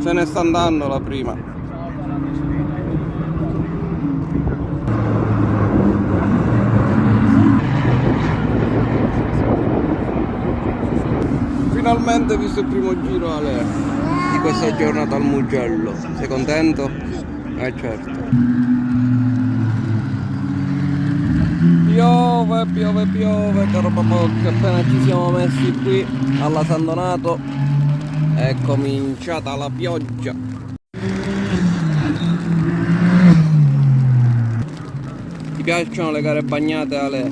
Se ne sta andando la prima. Finalmente visto il primo giro, Ale, di questa giornata al Mugello. Sei contento? Certo. Piove, piove, piove, caro papocchio. Appena ci siamo messi qui alla San Donato è cominciata la pioggia. Ti piacciono le gare bagnate, Ale?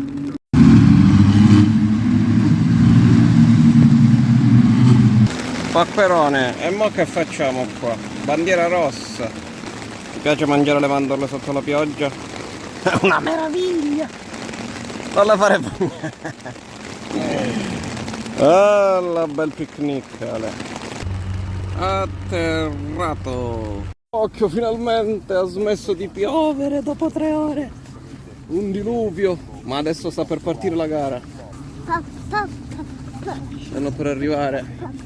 Pacperone, e mo che facciamo qua? Bandiera rossa. Ti piace mangiare le mandorle sotto la pioggia? È una meraviglia! Non la fare bagnare. Ah, la bel picnic, Ale. Atterrato. Occhio, finalmente ha smesso di piovere dopo 3 ore. Un diluvio. Ma adesso sta per partire la gara. Stanno per arrivare.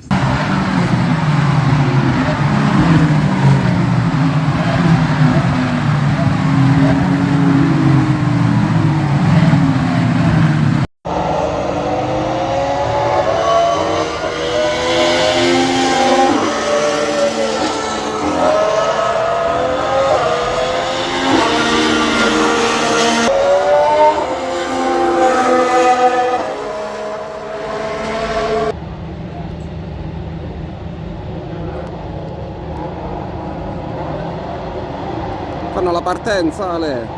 Fanno la partenza, Ale.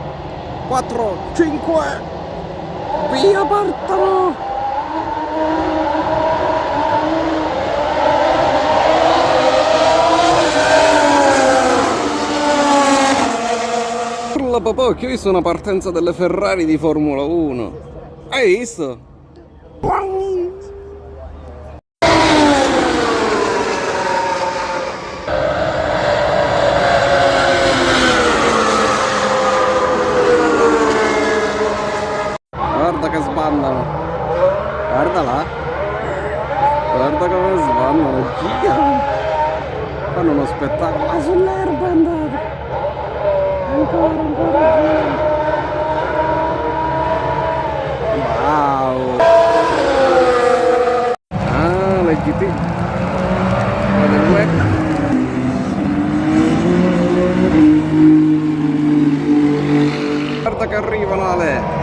4, 5, via, partono. Urla papà, che ho visto una partenza delle Ferrari di Formula 1. Hai visto? Guarda che sbandano. Guarda là. Guarda come sbandano. Girano. Fanno uno spettacolo. Ah, sull'erba è andato. Ancora. Wow. Ah, le GT. Quella del web. Guarda che arrivano, Ale.